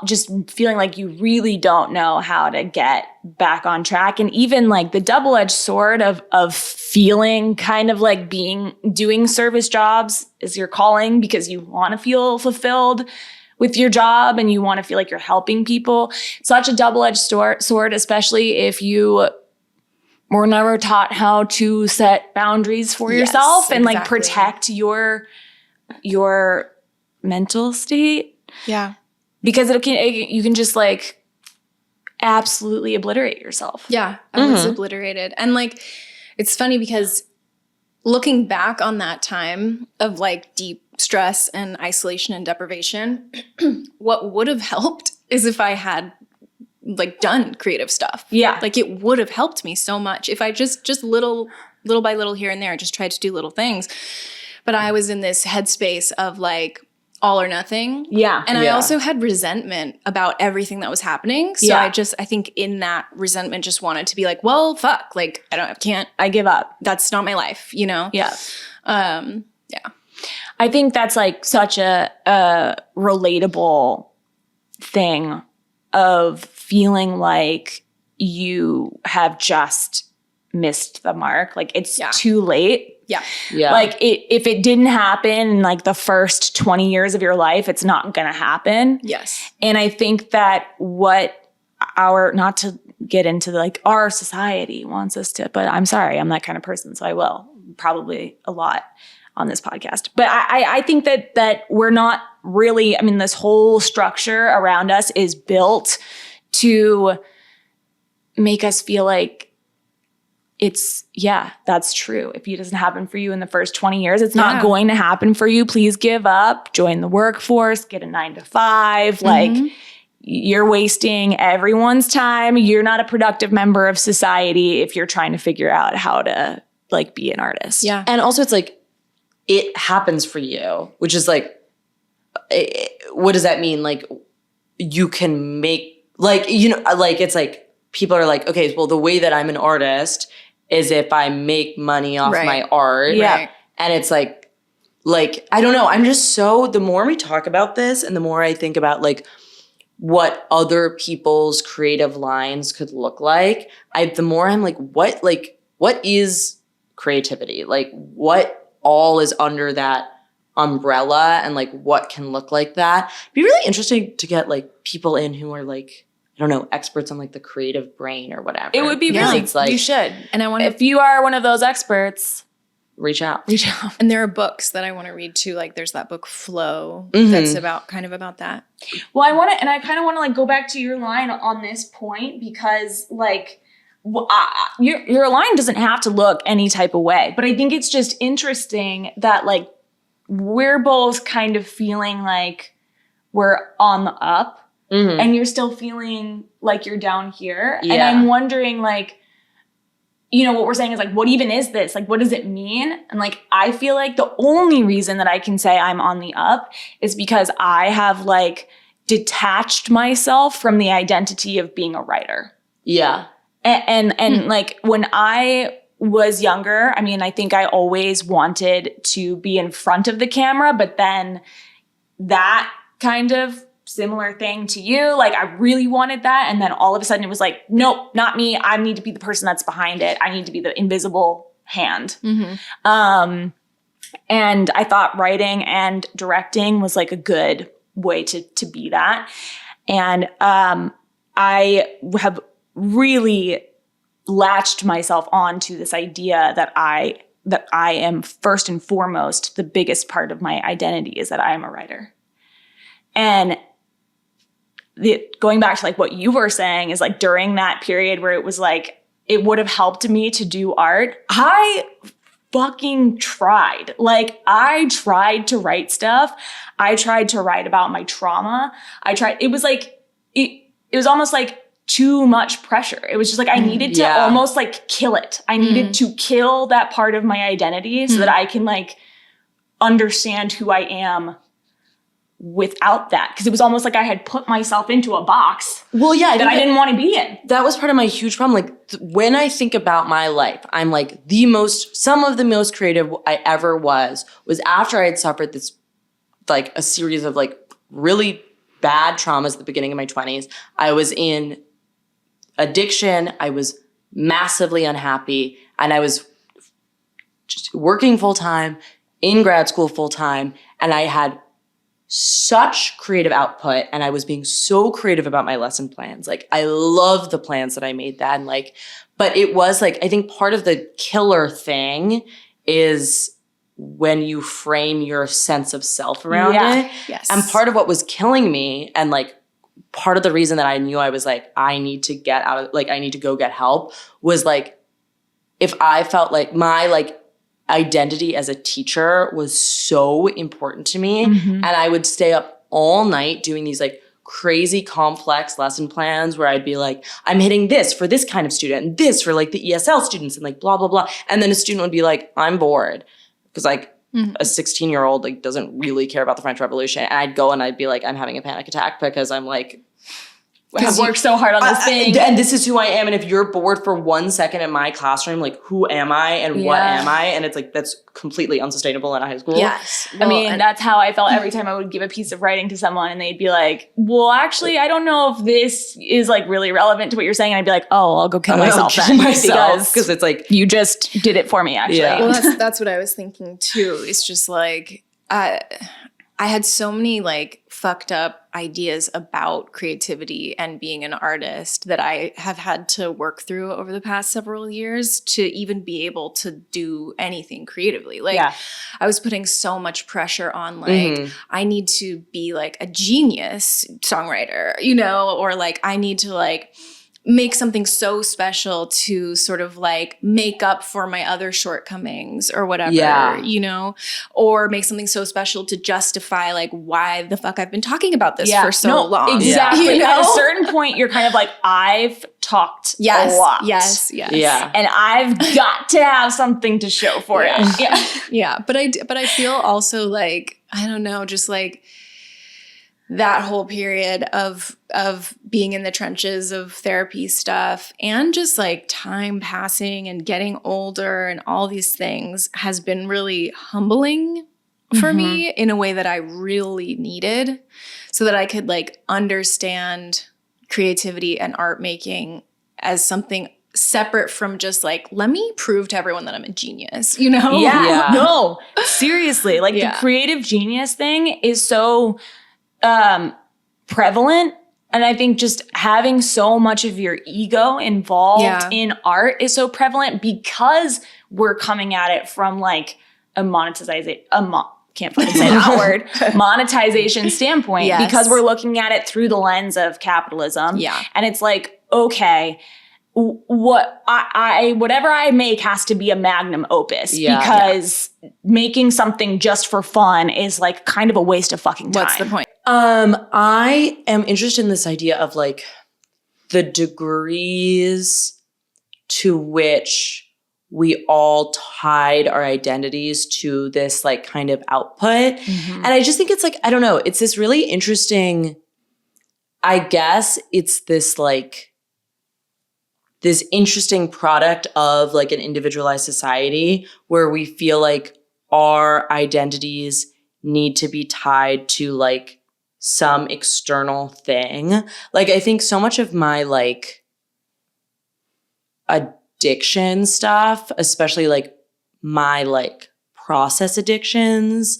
just feeling like you really don't know how to get back on track. And even like the double-edged sword of feeling kind of like doing service jobs is your calling because you want to feel fulfilled with your job and you want to feel like you're helping people. Such a double-edged sword, especially if you were never taught how to set boundaries for yourself and like protect your mental state. Yeah. Because you can just like absolutely obliterate yourself. Yeah, I was obliterated. And like, it's funny because looking back on that time of like deep stress and isolation and deprivation, what would have helped is if I had like done creative stuff. Yeah. Like, it would have helped me so much if I just little by little here and there, just tried to do little things. But I was in this headspace of like all or nothing. Yeah. And I also had resentment about everything that was happening. So I think in that resentment just wanted to be like, well, fuck, like I give up. That's not my life, you know? Yeah. Yeah. I think that's like such a relatable thing of feeling like you have just missed the mark. Like it's too late. Yeah. Yeah. Like if it didn't happen in like the first 20 years of your life, it's not going to happen. Yes. And I think that not to get into like our society wants us to, but I'm sorry, I'm that kind of person. So I will probably a lot on this podcast. But I think that we're not really, I mean, this whole structure around us is built to make us feel like that's true. If it doesn't happen for you in the first 20 years, it's not going to happen for you. Please give up, join the workforce, get a 9-to-5. Like you're wasting everyone's time. You're not a productive member of society if you're trying to figure out how to like be an artist. Yeah. And also it's like, it happens for you, which is like, what does that mean? Like you can make like, you know, like it's like people are like, okay, well, the way that I'm an artist is if I make money off my art. Yeah. And it's like, I don't know. I'm just so, the more we talk about this and the more I think about like what other people's creative lines could look like, the more I'm like, what is creativity? Like what all is under that umbrella and like what can look like that? It'd be really interesting to get like people in who are like, I don't know, experts on like the creative brain or whatever. It would be Because really, it's like, you should. And I want If you are one of those experts, reach out. And there are books that I want to read too. Like there's that book Flow that's about that. Well, I kind of want to like go back to your line on this point because like your line doesn't have to look any type of way, but I think it's just interesting that like we're both kind of feeling like we're on the up and you're still feeling like you're down here. Yeah. And I'm wondering like, you know, what we're saying is like, what even is this? Like, what does it mean? And like, I feel like the only reason that I can say I'm on the up is because I have like detached myself from the identity of being a writer. Yeah. And like when I was younger, I mean, I think I always wanted to be in front of the camera, but then that kind of similar thing to you. Like I really wanted that. And then all of a sudden it was like, nope, not me. I need to be the person that's behind it. I need to be the invisible hand. And I thought writing and directing was like a good way to be that. And I have really latched myself onto this idea that I am first and foremost, the biggest part of my identity is that I am a writer. And going back to like what you were saying is like during that period where it was like, it would have helped me to do art. I fucking tried. Like I tried to write stuff. I tried to write about my trauma. It was like, it was almost like too much pressure. It was just like, I needed to almost like kill it. I needed to kill that part of my identity so that I can like understand who I am without that, because it was almost like I had put myself into a box that I didn't want to be in. That was part of my huge problem. Like when I think about my life, I'm like some of the most creative I ever was after I had suffered this, like a series of like really bad traumas at the beginning of my 20s. I was in addiction. I was massively unhappy, and I was just working full time, in grad school full time, and I had such creative output, and I was being so creative about my lesson plans. Like I love the plans that I made then, like, but it was like, I think part of the killer thing is when you frame your sense of self around it. Yes. And part of what was killing me, and like part of the reason that I knew I was like, I need to get out of, like, I need to go get help, was like, if I felt like my like identity as a teacher was so important to me, and I would stay up all night doing these like crazy complex lesson plans where I'd be like, I'm hitting this for this kind of student and this for like the ESL students and like blah, blah, blah. And then a student would be like, I'm bored. Because like a 16-year-old like doesn't really care about the French Revolution. And I'd go and I'd be like, I'm having a panic attack because I'm like, I've worked so hard on this thing. And this is who I am. And if you're bored for 1 second in my classroom, like, who am I and what am I? And it's like, that's completely unsustainable in a high school. Yes. Well, I mean, that's how I felt every time I would give a piece of writing to someone and they'd be like, well, actually, I don't know if this is like really relevant to what you're saying. And I'd be like, oh, I'll go kill myself then. Because it's like, you just did it for me, actually. Yeah. Well, that's what I was thinking too. It's just like, I had so many like fucked up ideas about creativity and being an artist that I have had to work through over the past several years to even be able to do anything creatively. Like I was putting so much pressure on like, I need to be like a genius songwriter, you know, or like I need to like make something so special to sort of like make up for my other shortcomings or whatever, you know, or make something so special to justify like why the fuck I've been talking about this for so long. Exactly. You know? At a certain point, you're kind of like, I've talked a lot. Yes. Yeah. And I've got to have something to show for it. Yeah. But I feel also like, I don't know, just like that whole period of being in the trenches of therapy stuff and just like time passing and getting older and all these things has been really humbling for me in a way that I really needed, so that I could like understand creativity and art making as something separate from just like, let me prove to everyone that I'm a genius, you know? Yeah. No, seriously. Like the creative genius thing is so prevalent And I think just having so much of your ego involved in art is so prevalent because we're coming at it from like a can't fucking say that word, monetization standpoint, because we're looking at it through the lens of capitalism. Yeah. And it's like, okay, whatever I make has to be a magnum opus because making something just for fun is like kind of a waste of fucking time. What's the point? I am interested in this idea of like the degrees to which we all tied our identities to this like kind of output. And I just think it's like, I don't know, it's this really interesting, I guess it's this like, this interesting product of like an individualized society where we feel like our identities need to be tied to like some external thing. Like I think so much of my like addiction stuff, especially like my like process addictions,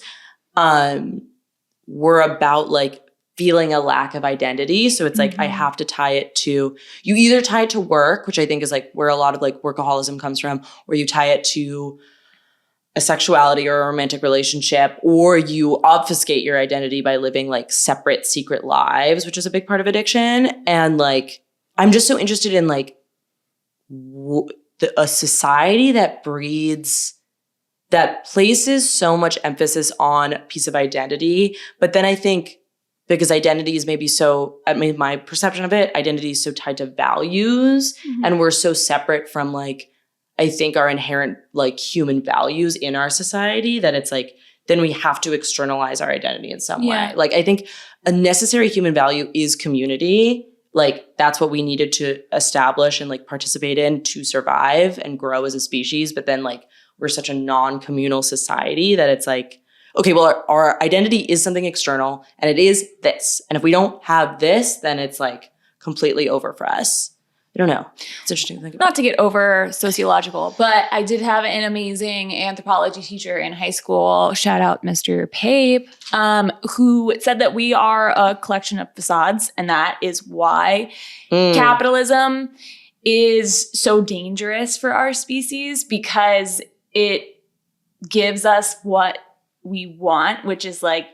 were about like feeling a lack of identity. So it's like I have to tie it to, you either tie it to work, which I think is like where a lot of like workaholism comes from, or you tie it to a sexuality or a romantic relationship, or you obfuscate your identity by living like separate secret lives, which is a big part of addiction. And like, I'm just so interested in like a society that places so much emphasis on a piece of identity. But then I think because identity is maybe so, I mean, my perception of it, identity is so tied to values and we're so separate from like, I think our inherent like human values in our society that it's like, then we have to externalize our identity in some way. Like I think a necessary human value is community. Like that's what we needed to establish and like participate in to survive and grow as a species. But then like we're such a non-communal society that it's like, okay, well our identity is something external and it is this. And if we don't have this, then it's like completely over for us. I don't know. It's interesting to think about. Not to get over sociological, but I did have an amazing anthropology teacher in high school, shout out Mr. Pape, who said that we are a collection of facades, and that is why capitalism is so dangerous for our species, because it gives us what we want, which is like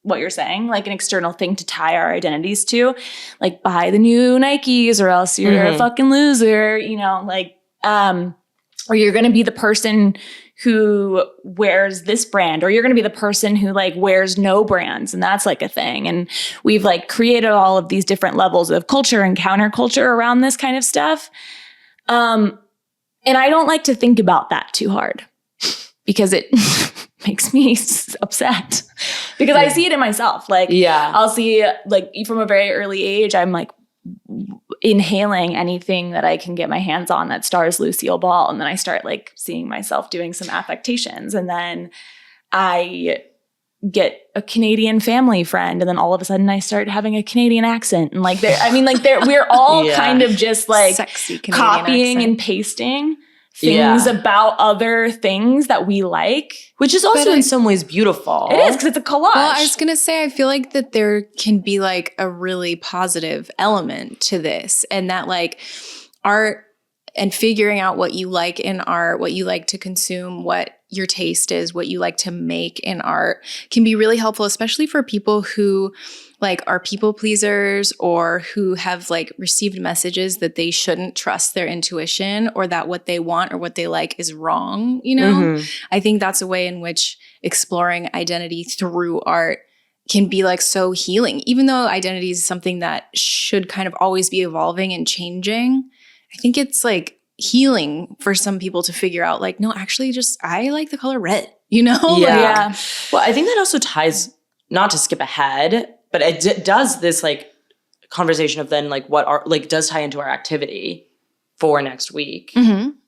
what you're saying, like an external thing to tie our identities to, like buy the new Nikes or else you're a fucking loser, you know, like, or you're going to be the person who wears this brand, or you're going to be the person who like wears no brands. And that's like a thing. And we've like created all of these different levels of culture and counterculture around this kind of stuff. And I don't like to think about that too hard because it makes me upset. Because I see it in myself. Like, I'll see, like, from a very early age, I'm like inhaling anything that I can get my hands on that stars Lucille Ball. And then I start like seeing myself doing some affectations. And then I get a Canadian family friend. And then all of a sudden I start having a Canadian accent. And like, we're all kind of just like sexy copying accent. and pasting things about other things that we like. Which is also in some ways beautiful. It is, because it's a collage. Well, I was going to say, I feel like that there can be like a really positive element to this, and that like art and figuring out what you like in art, what you like to consume, what your taste is, what you like to make in art can be really helpful, especially for people who like are people pleasers or who have like received messages that they shouldn't trust their intuition, or that what they want or what they like is wrong, you know? I think that's a way in which exploring identity through art can be like so healing. Even though identity is something that should kind of always be evolving and changing, I think it's like healing for some people to figure out like, no, actually just I like the color red, you know? Yeah. Well, I think that also ties, not to skip ahead, but it does this like conversation of then like what art like does tie into our activity for next week,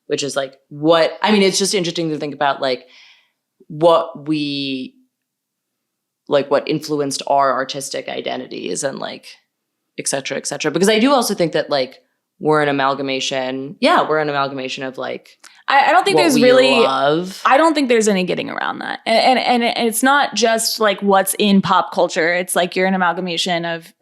which is like what, I mean, it's just interesting to think about like what influenced our artistic identities and like et cetera, et cetera. Because I do also think that like we're an amalgamation of like, I don't think there's really love. I don't think there's any getting around that. And it's not just like what's in pop culture. It's like you're an amalgamation of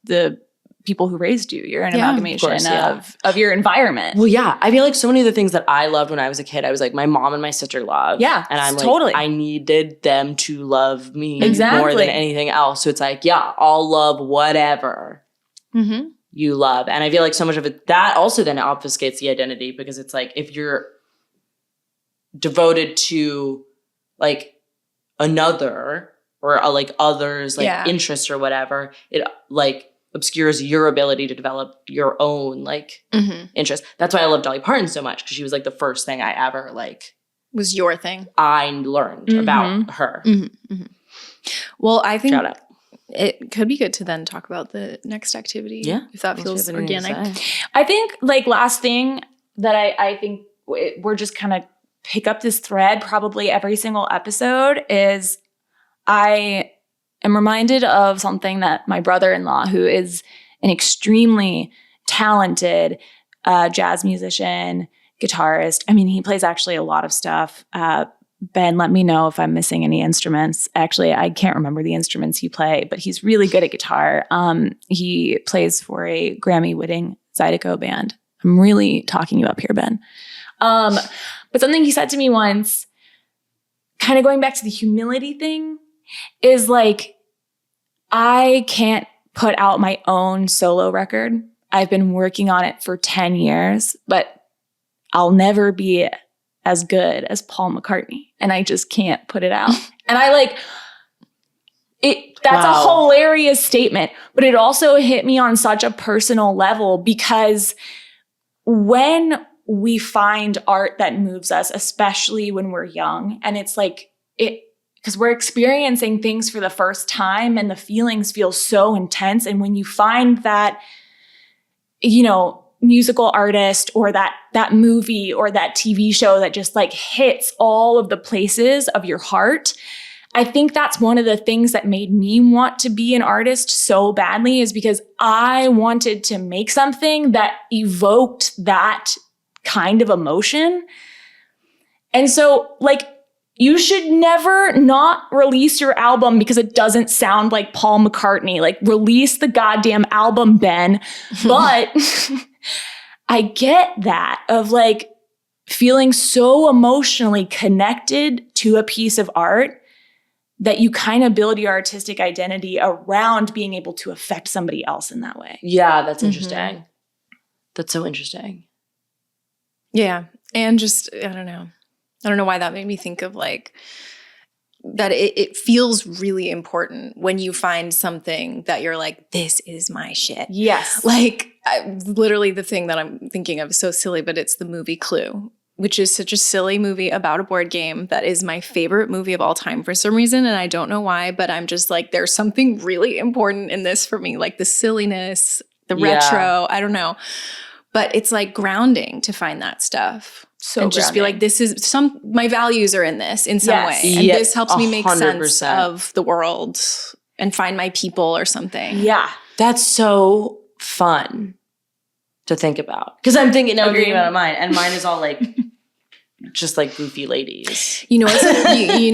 the people who raised you. You're an Yeah, amalgamation of course, of your environment. Well, yeah. I feel like so many of the things that I loved when I was a kid, I was like, my mom and my sister love. Yeah, And I'm like, totally. I needed them to love me Exactly. more than anything else. So it's like, yeah, I'll love whatever Mm-hmm. you love. And I feel like so much of it, that also then obfuscates the identity, because it's like, if you're devoted to like another or like others, like interests or whatever, it like obscures your ability to develop your own like interest. That's why I love Dolly Parton so much, because she was like the first thing I ever like Was your thing. I learned about her. Well, I think Shout out. it could be good to then talk about the next activity. Yeah. If that feels organic. I think like last thing that I think we're just kind of pick up this thread probably every single episode is I am reminded of something that my brother-in-law, who is an extremely talented jazz musician, guitarist. I mean, he plays actually a lot of stuff. Ben, let me know if I'm missing any instruments. Actually, I can't remember the instruments he plays, but he's really good at guitar. He plays for a Grammy-winning Zydeco band. I'm really talking you up here, Ben. But something he said to me once, kind of going back to the humility thing, is like, I can't put out my own solo record. I've been working on it for 10 years, but I'll never be as good as Paul McCartney. And I just can't put it out. And I like it. That's a hilarious statement, but it also hit me on such a personal level, because when we find art that moves us, especially when we're young, and it's like because we're experiencing things for the first time and the feelings feel so intense. And when you find that, musical artist or that movie or that TV show that just like hits all of the places of your heart, I think that's one of the things that made me want to be an artist so badly, is because I wanted to make something that evoked that kind of emotion. And so like, you should never not release your album because it doesn't sound like Paul McCartney. Like, release the goddamn album, Ben. But I get that of like feeling so emotionally connected to a piece of art that you kind of build your artistic identity around being able to affect somebody else in that way. Yeah, that's interesting. That's so interesting. Yeah. And just, I don't know why that made me think of like that it feels really important when you find something that you're like, this is my shit. Yes. Like literally the thing that I'm thinking of is so silly, but it's the movie Clue, which is such a silly movie about a board game that is my favorite movie of all time for some reason. And I don't know why, but I'm just like, there's something really important in this for me. Like the silliness, the retro, I don't know. But it's like grounding to find that stuff. So and just be like, this is my values are in this in some way. And this helps me make 100%. Sense of the world and find my people or something. Yeah. That's so fun to think about. Because I'm thinking about mine. And mine is all like, just like goofy ladies. You know,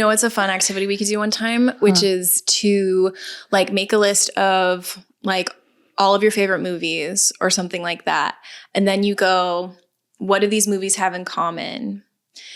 it's a fun activity we could do one time, which is to like make a list of like all of your favorite movies or something like that. And then you go, what do these movies have in common?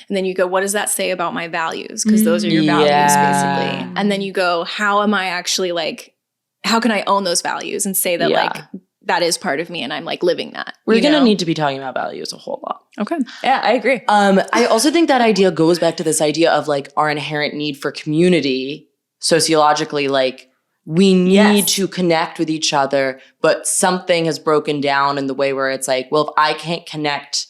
And then you go, what does that say about my values? Because those are your values, basically. And then you go, how am I actually like, how can I own those values and say that like, that is part of me and I'm like living that. We're going to need to be talking about values a whole lot. Okay. Yeah, I agree. I also think that idea goes back to this idea of like our inherent need for community sociologically, like, we need to connect with each other, but something has broken down in the way where it's like, well, if I can't connect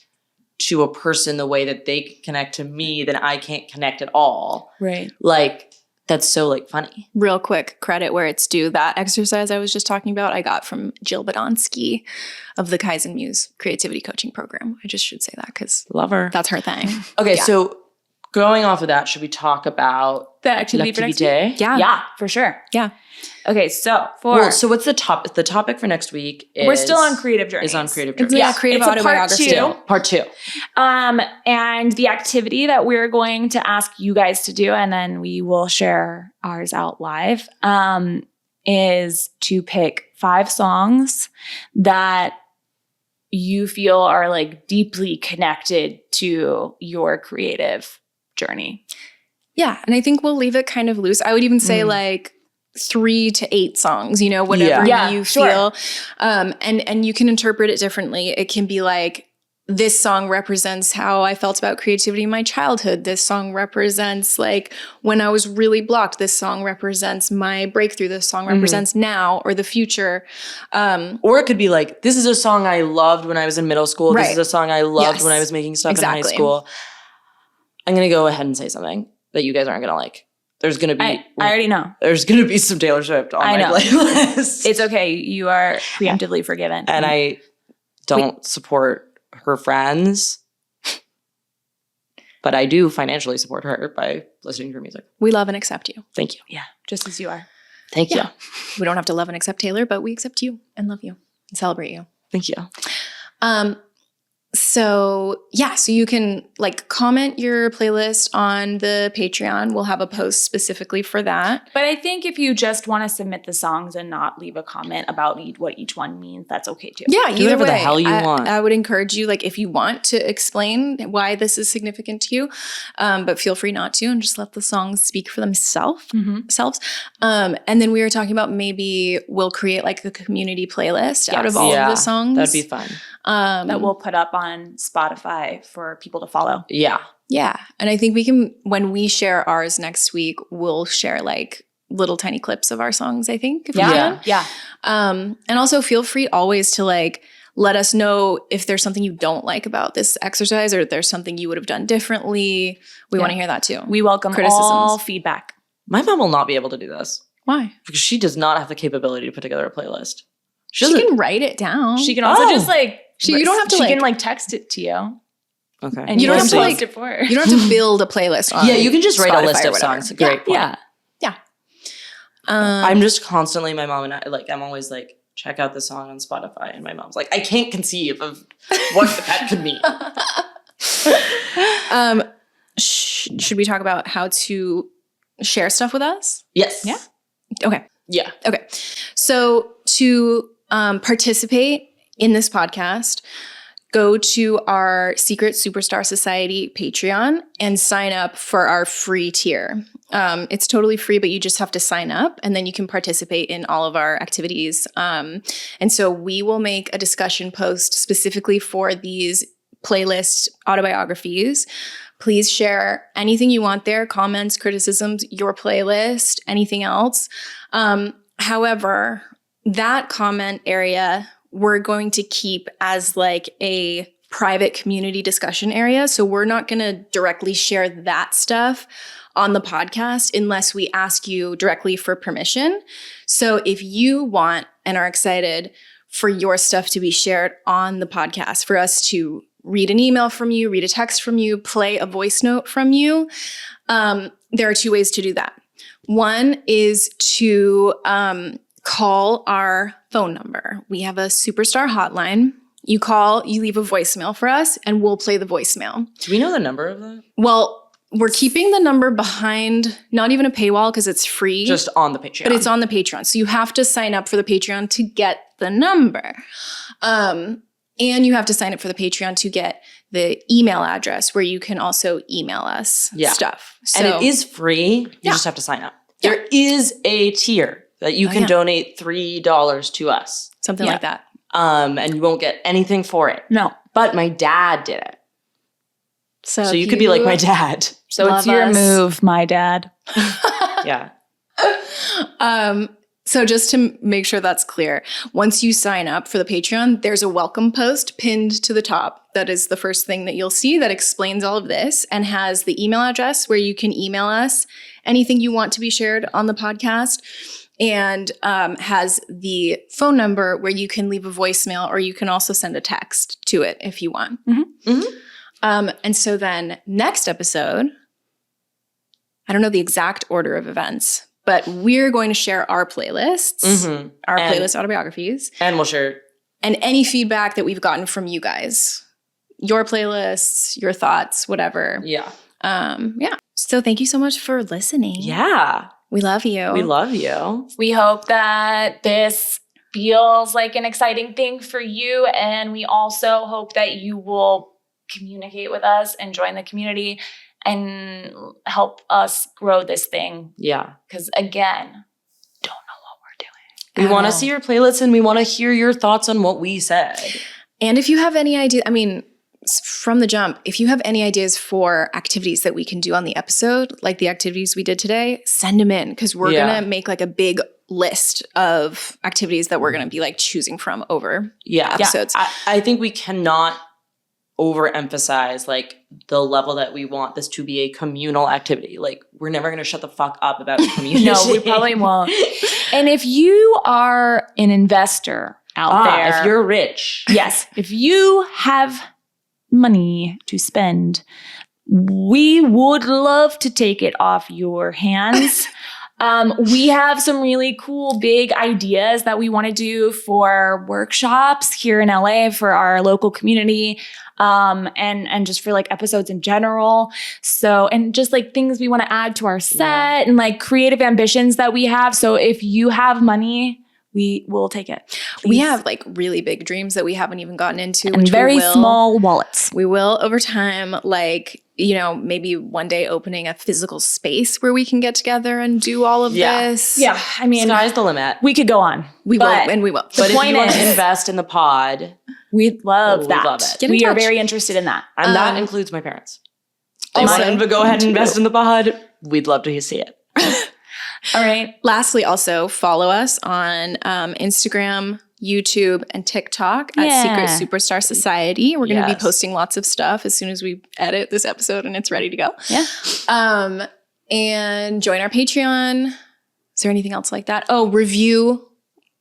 to a person the way that they can connect to me, then I can't connect at all. Right. Like, that's so like funny. Real quick, credit where it's due. That exercise I was just talking about, I got from Jill Badonsky of the Kaizen Muse Creativity Coaching Program. I just should say that because love her. That's her thing. Okay, so going off of that, should we talk about the activity for next week? Yeah, for sure. Yeah. Okay, so so what's the topic? The topic for next week is... We're still on creative journeys. Is on creative journeys. Creative Autobiography. Part two. And the activity that we're going to ask you guys to do, and then we will share ours out live, is to pick 5 songs that you feel are like deeply connected to your creative journey. Yeah. And I think we'll leave it kind of loose. I would even say like 3 to 8 songs, you know, whatever you feel. And you can interpret it differently. It can be like, this song represents how I felt about creativity in my childhood. This song represents like when I was really blocked. This song represents my breakthrough. This song represents now or the future. Or it could be like, this is a song I loved when I was in middle school. This is a song I loved when I was making stuff in high school. I'm going to go ahead and say something that you guys aren't going to like. There's going to be... I already know. There's going to be some Taylor Swift on my playlist. It's okay. You are preemptively forgiven. And I don't support her friends, but I do financially support her by listening to her music. We love and accept you. Thank you. Yeah, just as you are. Thank you. We don't have to love and accept Taylor, but we accept you and love you and celebrate you. Thank you. So you can like comment your playlist on the Patreon. We'll have a post specifically for that. But I think if you just want to submit the songs and not leave a comment about what each one means, that's okay too. Yeah, do whatever the hell you want. I would encourage you, like, if you want to explain why this is significant to you, but feel free not to and just let the songs speak for themselves. And then we were talking about maybe we'll create like a community playlist out of all of the songs. That'd be fun. That we'll put up on Spotify for people to follow. Yeah. Yeah. And I think we can, when we share ours next week, we'll share like little tiny clips of our songs, I think. If we can. Yeah. And also feel free always to like let us know if there's something you don't like about this exercise or if there's something you would have done differently. We want to hear that too. We welcome all feedback. My mom will not be able to do this. Why? Because she does not have the capability to put together a playlist. She can write it down. She can also just like... you don't have to she can like text it to you. Okay. And you don't have to like it for her. You don't have to build a playlist on you can just write Spotify a list of songs. Great point. Yeah. I'm just constantly, my mom and I, like, I'm always like, check out the song on Spotify. And my mom's like, I can't conceive of what that could mean. Should we talk about how to share stuff with us? Yes. Yeah. Okay. Yeah. Okay. So to participate in this podcast, go to our Secret Superstar Society Patreon and sign up for our free tier. It's totally free, but you just have to sign up and then you can participate in all of our activities. And so we will make a discussion post specifically for these playlist autobiographies. Please share anything you want there, comments, criticisms, your playlist, anything else. However, that comment area we're going to keep as like a private community discussion area. So we're not going to directly share that stuff on the podcast unless we ask you directly for permission. So if you want and are excited for your stuff to be shared on the podcast, for us to read an email from you, read a text from you, play a voice note from you, there are 2 ways to do that. One is to call our phone number. We have a Superstar hotline. You call, you leave a voicemail for us, and we'll play the voicemail. Do we know the number of that? Well, we're keeping the number behind, not even a paywall because it's free. Just on the Patreon. But it's on the Patreon. So you have to sign up for the Patreon to get the number. And you have to sign up for the Patreon to get the email address where you can also email us stuff. So, and it is free. You just have to sign up. Yeah. There is a tier that you can donate $3 to us. Something like that. And you won't get anything for it. No. But my dad did it. So you could be like my dad. So it's your move, my dad. Yeah. So just to make sure that's clear, once you sign up for the Patreon, there's a welcome post pinned to the top. That is the first thing that you'll see that explains all of this and has the email address where you can email us anything you want to be shared on the podcast, and has the phone number where you can leave a voicemail, or you can also send a text to it if you want. Mm-hmm. Mm-hmm. And so then next episode, I don't know the exact order of events, but we're going to share our playlists, our playlist autobiographies. And we'll share. And any feedback that we've gotten from you guys. Your playlists, your thoughts, whatever. Yeah. So thank you so much for listening. Yeah. We love you. We love you. We hope that this feels like an exciting thing for you. And we also hope that you will communicate with us and join the community and help us grow this thing. Yeah. Because again, don't know what we're doing. We want to see your playlists and we want to hear your thoughts on what we said. And if you have any idea, I mean, from the jump, if you have any ideas for activities that we can do on the episode, like the activities we did today, send them in because we're going to make like a big list of activities that we're going to be like choosing from over episodes. I think we cannot overemphasize like the level that we want this to be a communal activity. Like we're never going to shut the fuck up about community. No, we probably won't. And if you are an investor out there, if you're rich, yes, if you have money to spend, we would love to take it off your hands. We have some really cool big ideas that we want to do for workshops here in LA for our local community, and just for like episodes in general. So, and just like things we want to add to our set and like creative ambitions that we have. So if you have money, we will take it. Please. We have like really big dreams that we haven't even gotten into. And very small wallets. We will over time, like, you know, maybe one day opening a physical space where we can get together and do all of this. Yeah. I mean, sky's the limit. We could go on. We will. And we will. But if you want to invest in the pod, we'd love that. We love it. We are very interested in that. And that includes my parents. They also, want to go ahead and invest in the pod. We'd love to see it. All right. Lastly, also follow us on Instagram, YouTube, and TikTok at Secret Superstar Society. We're going to be posting lots of stuff as soon as we edit this episode and it's ready to go. Yeah. And join our Patreon. Is there anything else like that? Oh, review,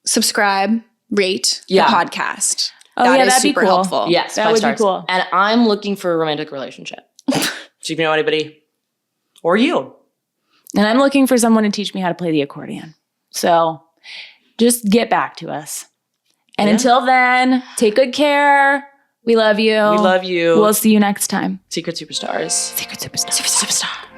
subscribe, rate the podcast. Oh, that is that'd super be cool. helpful. Yes, that would stars. be cool. And I'm looking for a romantic relationship. So if you know anybody, or you. And I'm looking for someone to teach me how to play the accordion. So just get back to us. And until then, take good care. We love you. We love you. We'll see you next time. Secret Superstars. Secret Superstar. Secret Superstar.